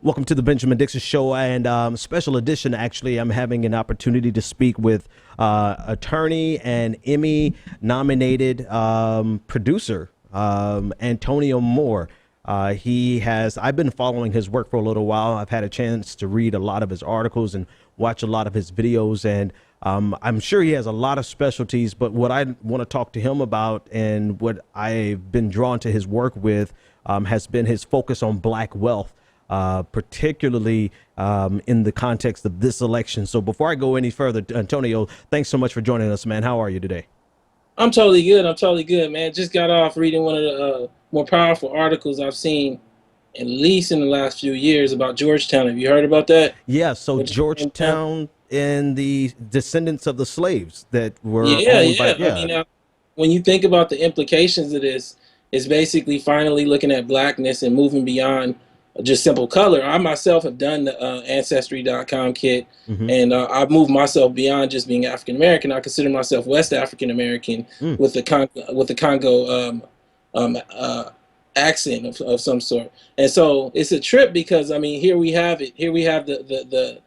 Welcome to the Benjamin Dixon Show, and special edition. Actually, I'm having an opportunity to speak with attorney and Emmy-nominated producer Antonio Moore. I've been following his work for a little while. I've had a chance to read a lot of his articles and watch a lot of his videos, and I'm sure he has a lot of specialties. But what I want to talk to him about, and what I've been drawn to his work with, has been his focus on Black wealth. Particularly in the context of this election. So before I go any further, Antonio, thanks so much for joining us, man. How are you today? I'm totally good. I'm totally good, man. Just got off reading one of the more powerful articles I've seen, at least in the last few years, about Georgetown. Have you heard about that? Yeah, so Georgetown and the descendants of the slaves that were owned by, I mean, when you think about the implications of this, it's basically finally looking at blackness and moving beyond just simple color. I myself have done the Ancestry.com kit, and I've moved myself beyond just being African American. I consider myself West African American with the Congo accent of some sort. And so it's a trip because, I mean, here we have it. Here we have the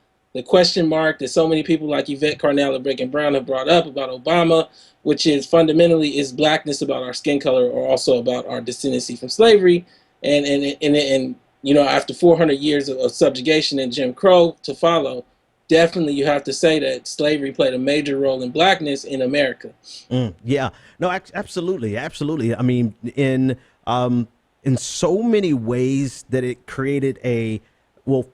question mark that so many people like Yvette Carnell and Breaking Brown have brought up about Obama, which is fundamentally, is blackness about our skin color or also about our descendancy from slavery? And you know, after 400 years of subjugation and Jim Crow to follow, definitely you have to say that slavery played a major role in blackness in America. Yeah, no, absolutely, absolutely. I mean, in so many ways that it created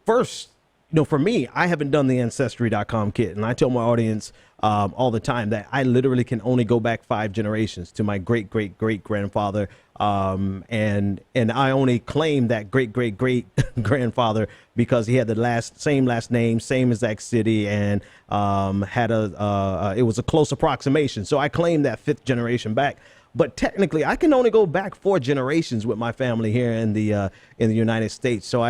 first, you know, for me, I haven't done the Ancestry.com kit, and I tell my audience all the time that I literally can only go back 5 generations to my great grandfather, and I only claim that great grandfather because he had the same last name, same exact city, and had it was a close approximation. So I claim that 5th generation back. But technically, I can only go back 4 generations with my family here in the United States. So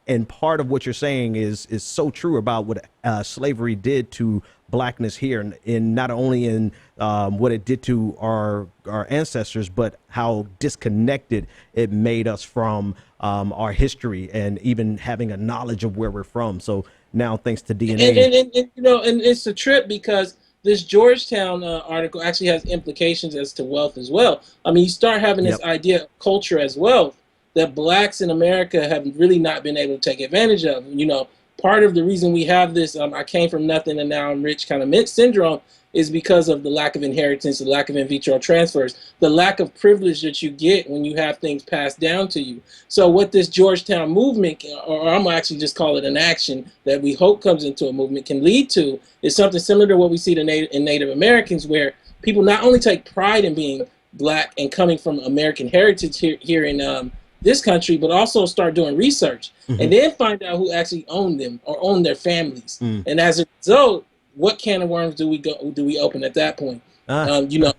and part of what you're saying is so true about what slavery did to blackness here, in not only in what it did to our ancestors, but how disconnected it made us from our history and even having a knowledge of where we're from. So now, thanks to DNA, And you know, and it's a trip because this Georgetown article actually has implications as to wealth as well. I mean, you start having this idea of culture as wealth that blacks in America have really not been able to take advantage of. You know, part of the reason we have this I came from nothing and now I'm rich kind of syndrome is because of the lack of inheritance, the lack of in vitro transfers, the lack of privilege that you get when you have things passed down to you. So what this Georgetown movement, or I'm actually just call it an action that we hope comes into a movement, can lead to is something similar to what we see in Native Americans, where people not only take pride in being black and coming from American heritage here in this country, but also start doing research and then find out who actually owned them or owned their families. And as a result, what can of worms do we open at that point? You know.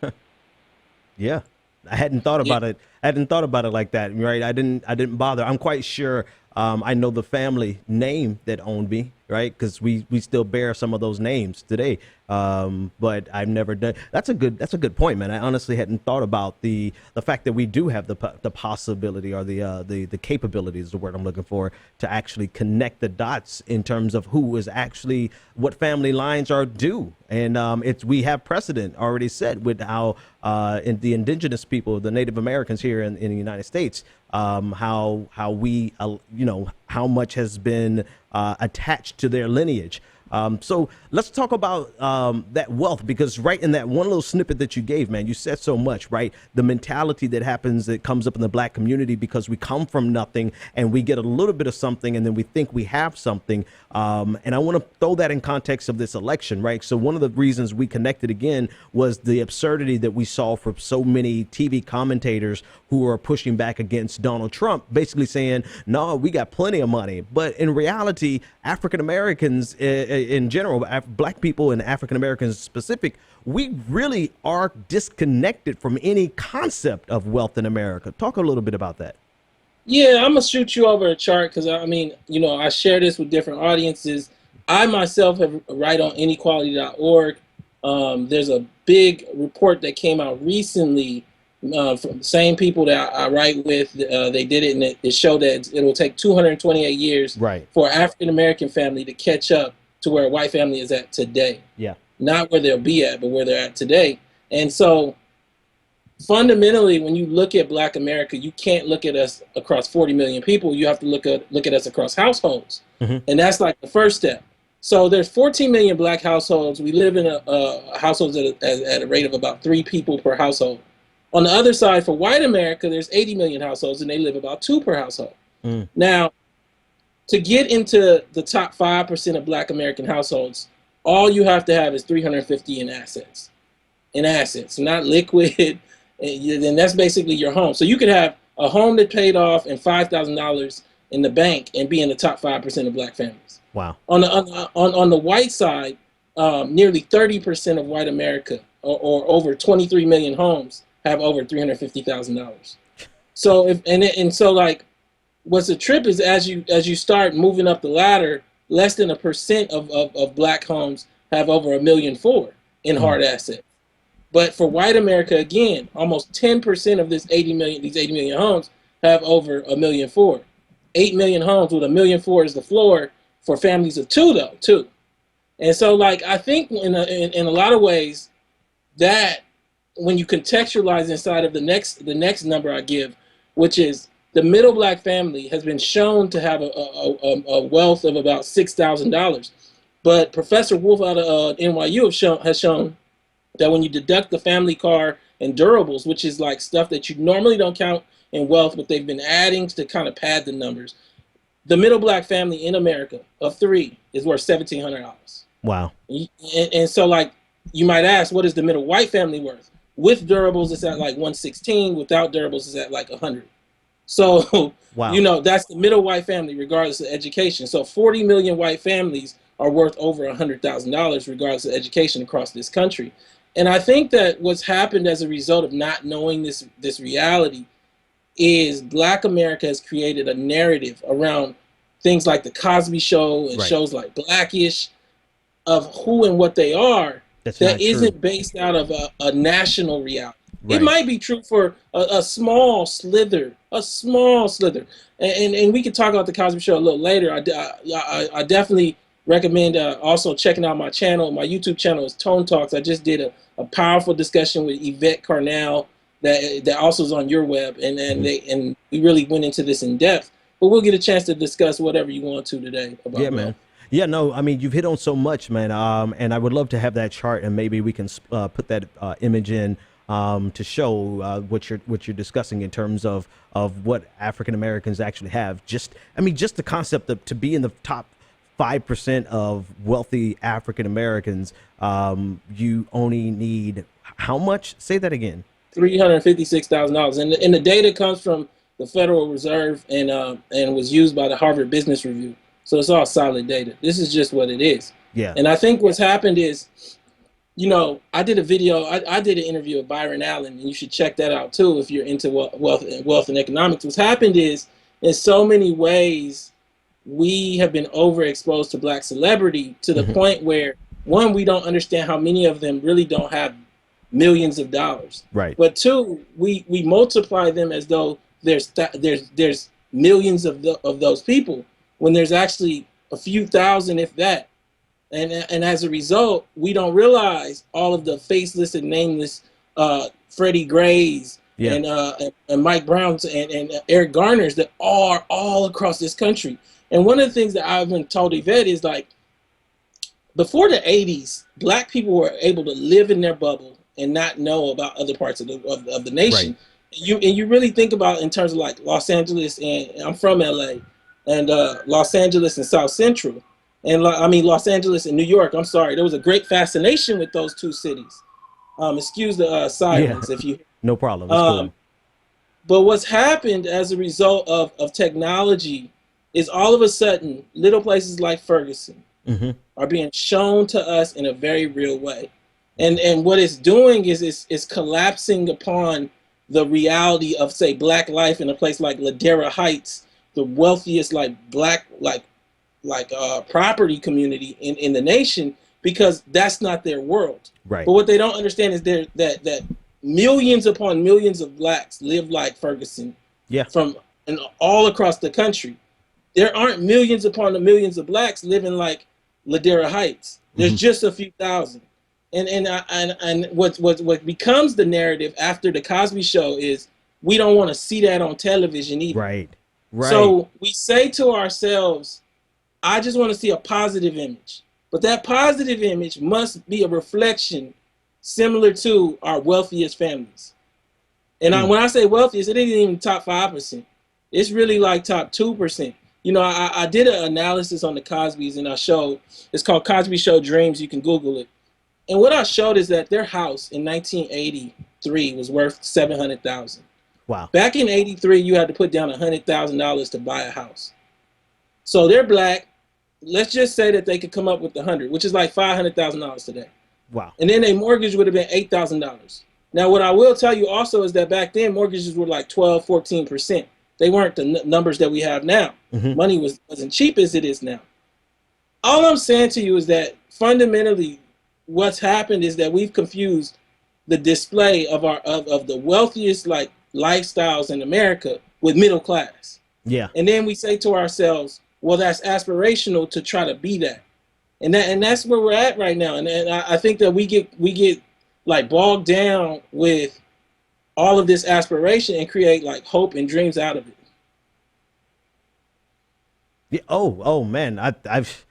Yeah, I hadn't thought about it. I hadn't thought about it like that. Right. I didn't bother. I'm quite sure. I know the family name that owned me, right? Because we still bear some of those names today. But I've never done. That's a good point, man. I honestly hadn't thought about the fact that we do have the possibility or the capability is the word I'm looking for, to actually connect the dots in terms of who is actually what family lines are due. And we have precedent already set with how in the indigenous people, the Native Americans here in the United States, how we how much has been attached to their lineage. So let's talk about that wealth, because right in that one little snippet that you gave, man, you said so much, right? The mentality that comes up in the black community because we come from nothing and we get a little bit of something and then we think we have something. And I want to throw that in context of this election, right? So one of the reasons we connected again was the absurdity that we saw from so many TV commentators who are pushing back against Donald Trump, basically saying, no, we got plenty of money. But in reality, African Americans in general, black people and African Americans specific, we really are disconnected from any concept of wealth in America. Talk a little bit about that. Yeah, I'm gonna shoot you over a chart because I mean, you know, I share this with different audiences. I myself have write on inequality.org. There's a big report that came out recently from the same people that I write with. They did it, and it showed that it will take 228 years for an African American family to catch up to where a white family is at today. Yeah. Not where they'll be at, but where they're at today. And so fundamentally, when you look at Black America, you can't look at us across 40 million people. You have to look at us across households. And that's like the first step. So there's 14 million Black households. We live in a households at a rate of about 3 people per household. On the other side, for white America, there's 80 million households, and they live about 2 per household. Now, to get into the top 5% of Black American households, all you have to have is 350 in assets. Not liquid. And that's basically your home. So you could have a home that paid off and $5,000 in the bank and be in the top 5% of Black families. Wow. On the white side, nearly 30% of white America, or over 23 million homes, have over $350,000. So so like, what's a trip is as you start moving up the ladder, less than 1% of Black homes have over $1.4 million in hard assets. But for white America, again, almost 10% of these 80 million homes have over $1.4 million. 8 million homes with $1.4 million is the floor for families of 2, though, too. And so, like, I think in a lot of ways that when you contextualize inside of the next number I give, which is the middle Black family has been shown to have a wealth of about $6,000. But Professor Wolf out of NYU has shown that when you deduct the family car and durables, which is like stuff that you normally don't count in wealth, but they've been adding to kind of pad the numbers, the middle Black family in America of 3 is worth $1,700. Wow. And so, like, you might ask, what is the middle white family worth? With durables, it's at like 116. Without durables, it's at like 100. So, wow. You know, that's the middle white family, regardless of education. So 40 million white families are worth over $100,000, regardless of education across this country. And I think that what's happened as a result of not knowing this reality is Black America has created a narrative around things like the Cosby Show and shows like Blackish of who and what they are that isn't based out of a national reality. It might be true for a small slither, and we can talk about the Cosby Show a little later. I definitely recommend also checking out my channel. My YouTube channel is Tone Talks. I just did a powerful discussion with Yvette Carnell that also is on your web, and we really went into this in depth. But we'll get a chance to discuss whatever you want to today about yeah, man. Yeah, no, I mean, you've hit on so much, man. And I would love to have that chart, and maybe we can put that image in to show what you're discussing in terms of what African Americans actually have. Just the concept of to be in the top 5% of wealthy African Americans, you only need how much? Say that again. $356,000, and the data comes from the Federal Reserve and was used by the Harvard Business Review. So it's all solid data. This is just what it is. Yeah. And I think what's happened is, you know, I did a video. I did an interview with Byron Allen, and you should check that out too if you're into wealth and economics. What's happened is, in so many ways, we have been overexposed to Black celebrity to the point where, one, we don't understand how many of them really don't have millions of dollars. Right. But two, we multiply them as though there's millions of those people, when there's actually a few thousand, if that. And as a result, we don't realize all of the faceless and nameless Freddie Grays and Mike Browns and Eric Garners that are all across this country. And one of the things that I've been told Yvette is, like, before the 80s, Black people were able to live in their bubble and not know about other parts of the nation. Right. You really think about in terms of like Los Angeles, and I'm from LA, and Los Angeles and South Central, and Los Angeles and New York. I'm sorry, there was a great fascination with those two cities. Excuse the silence if you. No problem. It's cool. But what's happened as a result of technology is all of a sudden little places like Ferguson are being shown to us in a very real way, and what it's doing is it's collapsing upon the reality of, say, Black life in a place like Ladera Heights, the wealthiest Black property community in the nation, because that's not their world. Right. But what they don't understand is that millions upon millions of blacks live like Ferguson, Yeah. from and all across the country. There aren't millions upon the millions of blacks living like Ladera Heights. There's just a few thousand. And what becomes the narrative after the Cosby Show is we don't want to see that on television either. Right. Right. So we say to ourselves, I just want to see a positive image. But that positive image must be a reflection similar to our wealthiest families. And when I say wealthiest, it ain't even top 5%. It's really like top 2%. You know, I did an analysis on the Cosbys, and I showed, it's called Cosby Show Dreams. You can Google it. And what I showed is that their house in 1983 was worth $700,000. Wow. Back in 83, you had to put down $100,000 to buy a house. So they're black. Let's just say that they could come up with the 100, which is like $500,000 today. Wow. And then a mortgage would have been $8,000. Now, what I will tell you also is that back then mortgages were like 12, 14%. They weren't the numbers that we have now. Money wasn't cheap as it is now. All I'm saying to you is that fundamentally, what's happened is that we've confused the display of of the wealthiest like lifestyles in America with middle class. Yeah. And then we say to ourselves, well, that's aspirational to try to be that. And that's where we're at right now. And I think that we get like bogged down with all of this aspiration and create like hope and dreams out of it. Yeah. Oh man. I've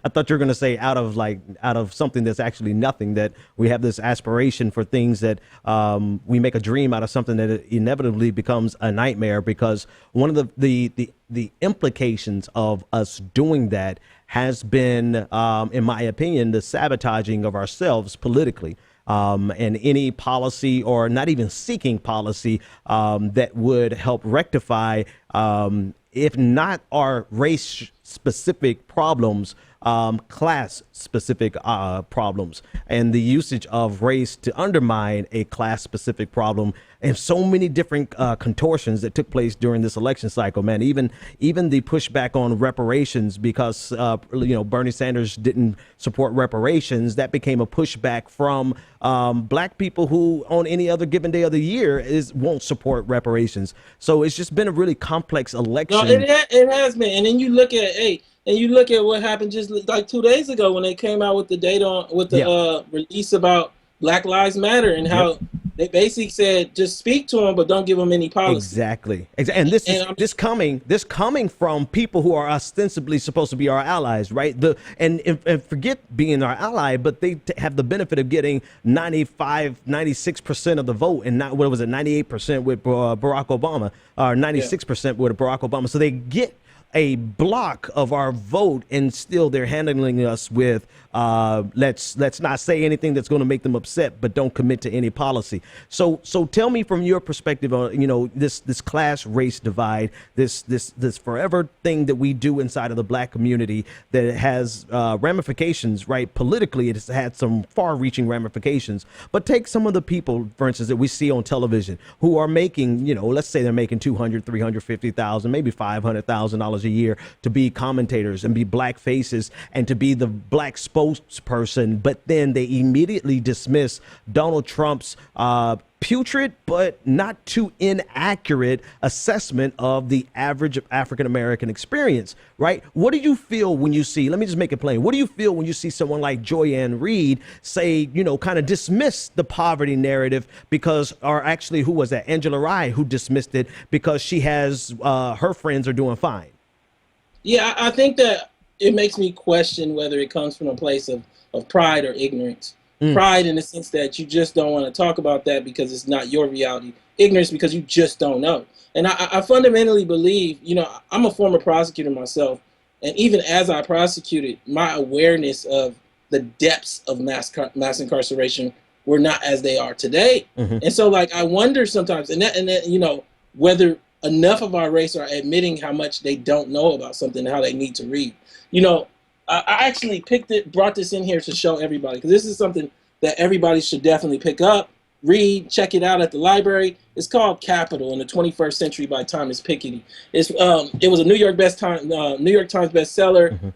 I thought you were going to say out of something that's actually nothing, that we have this aspiration for things that we make a dream out of something that inevitably becomes a nightmare, because one of the implications of us doing that has been, in my opinion, the sabotaging of ourselves politically. And any policy, or not even seeking policy, that would help rectify, if not our race specific problems, class specific problems, and the usage of race to undermine a class specific problem, and so many different contortions that took place during this election cycle, man. Even the pushback on reparations, because Bernie Sanders didn't support reparations, that became a pushback from black people who on any other given day of the year won't support reparations. So it's just been a really complex election. No, it has been. And then you look at what happened just like 2 days ago when they came out with the data with the release about Black Lives Matter, and how they basically said just speak to them but don't give them any policy. Exactly. And this coming from people who are ostensibly supposed to be our allies, right? And forget being our ally, but they have the benefit of getting 96% of the vote, and not, what was it, 98% with Barack Obama, or 96% with Barack Obama. So they get a block of our vote, and still they're handling us with let's not say anything that's going to make them upset, but don't commit to any policy. So tell me from your perspective on this class race divide, this forever thing that we do inside of the black community that has ramifications, right? Politically, it has had some far-reaching ramifications. But take some of the people, for instance, that we see on television who are making, let's say they're making $200,000, $350,000, maybe $500,000 a year to be commentators and be black faces and to be the black spokesperson, but then they immediately dismiss Donald Trump's putrid but not too inaccurate assessment of the average African-American experience, right? What do you feel when you see, let me just make it plain, what do you feel when you see someone like Joy-Ann Reid say, kind of dismiss the poverty narrative because, or actually, who was that? Angela Rye, who dismissed it because she has, her friends are doing fine. Yeah, I think that it makes me question whether it comes from a place of pride or ignorance. Pride in the sense that you just don't want to talk about that because it's not your reality. Ignorance because you just don't know. And I fundamentally believe, I'm a former prosecutor myself, and even as I prosecuted, my awareness of the depths of mass incarceration were not as they are today. And so, like, I wonder sometimes, and that whether enough of our race are admitting how much they don't know about something and how they need to read. I actually brought this in here to show everybody, because this is something that everybody should definitely pick up, read, check it out at the library. It's called Capital in the 21st Century by Thomas Piketty. It was a New York Times bestseller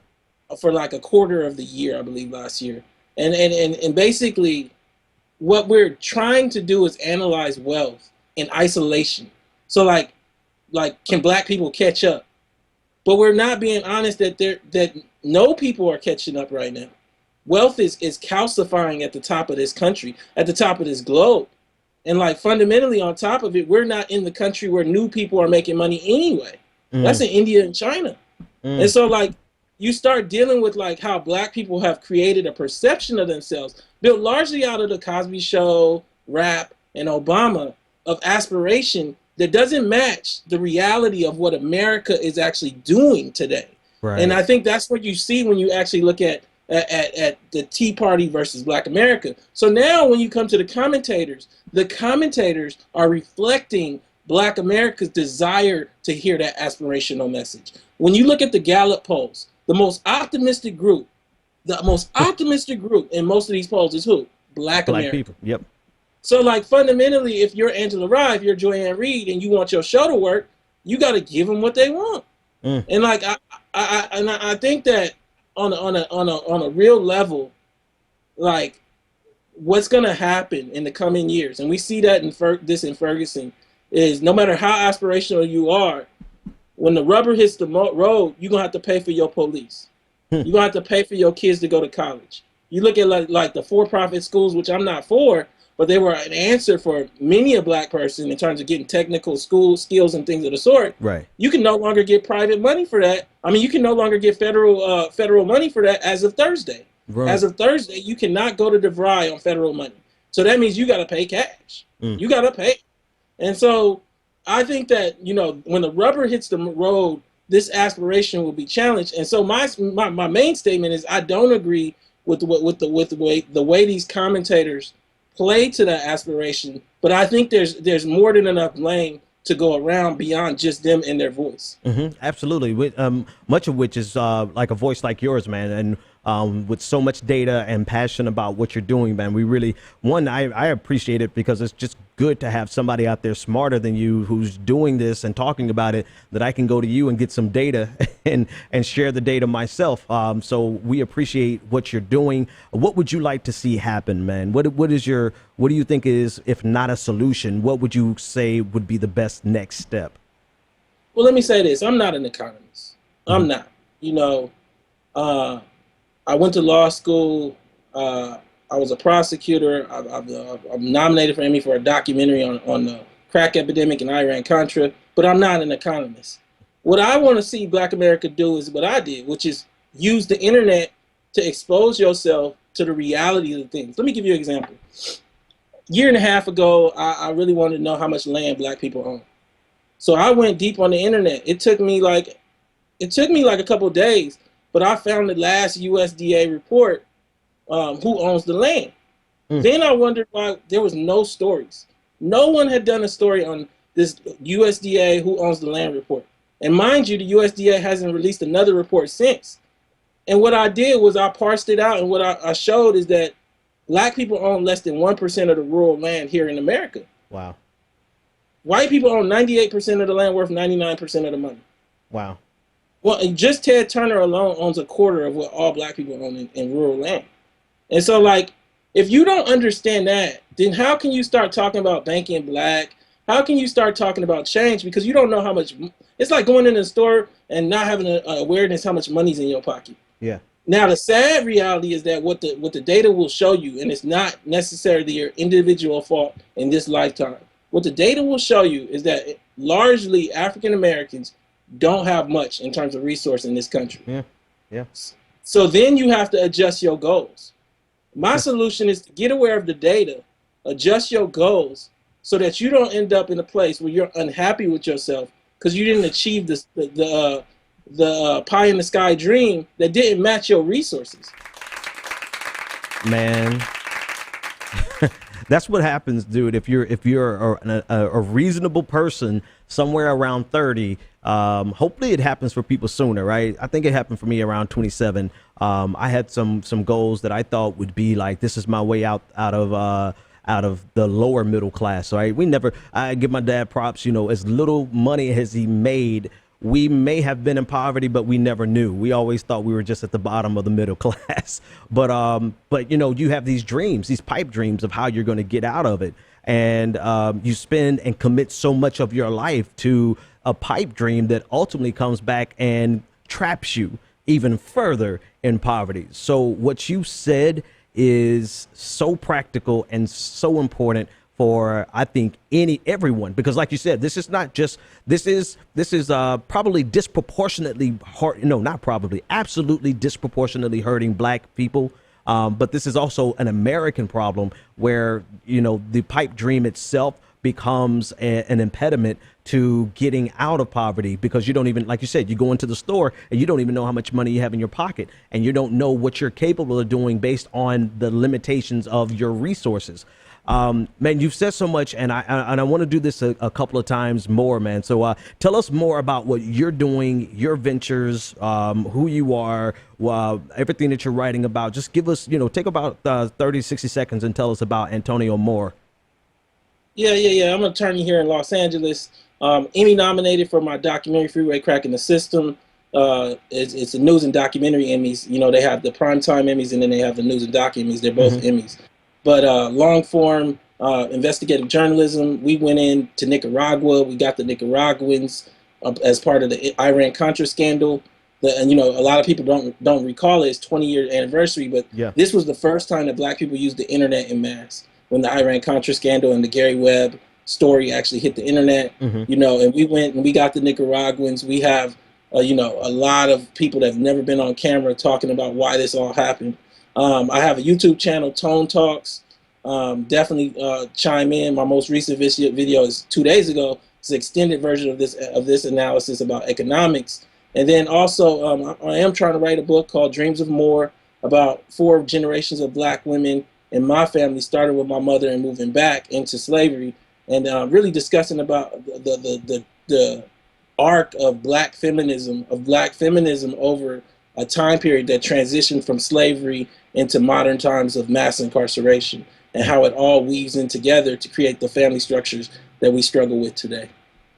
for like a quarter of the year, I believe, last year. And basically, what we're trying to do is analyze wealth in isolation. So like can black people catch up? But we're not being honest that no people are catching up right now. Wealth is calcifying at the top of this country, at the top of this globe. And like fundamentally on top of it, we're not in the country where new people are making money anyway. That's in India and China. And so like you start dealing with like how black people have created a perception of themselves built largely out of the Cosby Show, rap, and Obama of aspiration that doesn't match the reality of what America is actually doing today. Right. And I think that's what you see when you actually look at the Tea Party versus Black America. So now when you come to the commentators are reflecting Black America's desire to hear that aspirational message. When you look at the Gallup polls, the most optimistic group in most of these polls is who? Black America. People. Yep. So like fundamentally, if you're Angela Rye, if you're Joanne Reed, and you want your show to work, you got to give them what they want. And like I think that on a real level, like what's gonna happen in the coming years, and we see that in Ferguson, is no matter how aspirational you are, when the rubber hits the road, you're gonna have to pay for your police. You're gonna have to pay for your kids to go to college. You look at like the for-profit schools, which I'm not for, but they were an answer for many a black person in terms of getting technical school skills and things of the sort. Right. You can no longer get private money for that. I mean, you can no longer get federal money for that as of Thursday. Right. As of Thursday, you cannot go to DeVry on federal money. So that means you got to pay cash. You got to pay. And so I think that, you know, when the rubber hits the road, this aspiration will be challenged. And so my main statement is I don't agree with the way these commentators play to that aspiration, but I think there's more than enough blame to go around beyond just them and their voice. Absolutely. Much of which is like a voice like yours, man, and with so much data and passion about what you're doing, man. We really, I appreciate it because it's just good to have somebody out there smarter than you who's doing this and talking about it, that I can go to you and get some data and share the data myself. So we appreciate what you're doing. What would you like to see happen, man? What do you think is, if not a solution, what would you say would be the best next step? Well, let me say this. I'm not an economist. I'm not. You know, I went to law school. I was a prosecutor. I'm nominated for Emmy for a documentary on the crack epidemic in Iran-Contra, but I'm not an economist. What I want to see Black America do is what I did, which is use the internet to expose yourself to the reality of the things. Let me give you an example. A year and a half ago, I really wanted to know how much land Black people own. So I went deep on the internet. It took me like a couple of days, but I found the last USDA report, who owns the land. Then I wondered why there was no stories. No one had done a story on this USDA who owns the land report. And mind you, the USDA hasn't released another report since. And what I did was I parsed it out, and what I showed is that Black people own less than 1% of the rural land here in America. Wow. White people own 98% of the land, worth 99% of the money. Wow. Well, and just Ted Turner alone owns a quarter of what all Black people own in rural land. And so, like, if you don't understand that, then how can you start talking about banking Black? How can you start talking about change? Because you don't know how much. It's like going in the store and not having an awareness how much money's in your pocket. Yeah. Now, the sad reality is that what the data will show you, and it's not necessarily your individual fault in this lifetime. What the data will show you is that largely African Americans don't have much in terms of resource in this country. Yeah. Yeah. So then you have to adjust your goals. My solution is to get aware of the data, adjust your goals, so that you don't end up in a place where you're unhappy with yourself because you didn't achieve the pie in the sky dream that didn't match your resources. Man, that's what happens, dude. If you're a reasonable person somewhere around 30, hopefully it happens for people sooner, right? I think it happened for me around 27. I had some goals that I thought would be like, this is my way out of the lower middle class, right? I give my dad props, you know, as little money as he made we may have been in poverty, but we never knew. We always thought we were just at the bottom of the middle class. But you know, you have these dreams, these pipe dreams of how you're going to get out of it. And you spend and commit so much of your life to a pipe dream that ultimately comes back and traps you even further in poverty. So what you said is so practical and so important for, I think, everyone, because like you said, this is not just, this is probably disproportionately hard, no, not probably, absolutely disproportionately hurting Black people. But this is also an American problem where, you know, the pipe dream itself becomes an impediment to getting out of poverty, because you don't even, like you said, you go into the store and you don't even know how much money you have in your pocket, and you don't know what you're capable of doing based on the limitations of your resources. Man, you've said so much, and I want to do this a couple of times more, man. So tell us more about what you're doing, your ventures, who you are, everything that you're writing about. Just give us, you know, take about 30, 60 seconds and tell us about Antonio Moore. Yeah. I'm an attorney here in Los Angeles. Emmy nominated for my documentary, Freeway Cracking the System. It's the news and documentary Emmys. You know, they have the primetime Emmys and then they have the news and doc Emmys. They're both Emmys. But long form investigative journalism, we went into Nicaragua. We got the Nicaraguans as part of the Iran-Contra scandal. And, you know, a lot of people don't recall it. It's 20-year anniversary, but this was the first time that Black people used the internet en masse, when the Iran-Contra scandal and the Gary Webb story actually hit the internet. You know, and we went and we got the Nicaraguans. We have, you know, a lot of people that have never been on camera talking about why this all happened. I have a YouTube channel, Tone Talks. Definitely chime in. My most recent video is 2 days ago. It's an extended version of this analysis about economics. And then also, I am trying to write a book called Dreams of More, about 4 generations of Black women in my family, started with my mother and moving back into slavery, and really discussing about the arc of Black feminism over a time period that transitioned from slavery into modern times of mass incarceration, and how it all weaves in together to create the family structures that we struggle with today.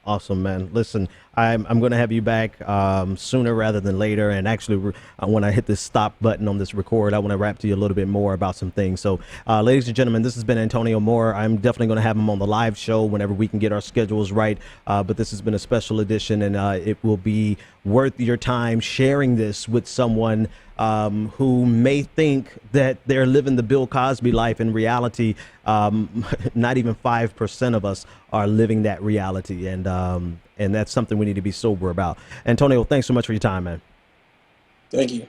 Awesome, man. Listen, I'm going to have you back sooner rather than later. And actually, when I hit this stop button on this record, I want to rap to you a little bit more about some things. So, ladies and gentlemen, this has been Antonio Moore. I'm definitely going to have him on the live show whenever we can get our schedules right. But this has been a special edition, and it will be worth your time sharing this with someone who may think that they're living the Bill Cosby life. In reality, not even 5% of us are living that reality. And that's something we need to be sober about. Antonio, thanks so much for your time, man. Thank you.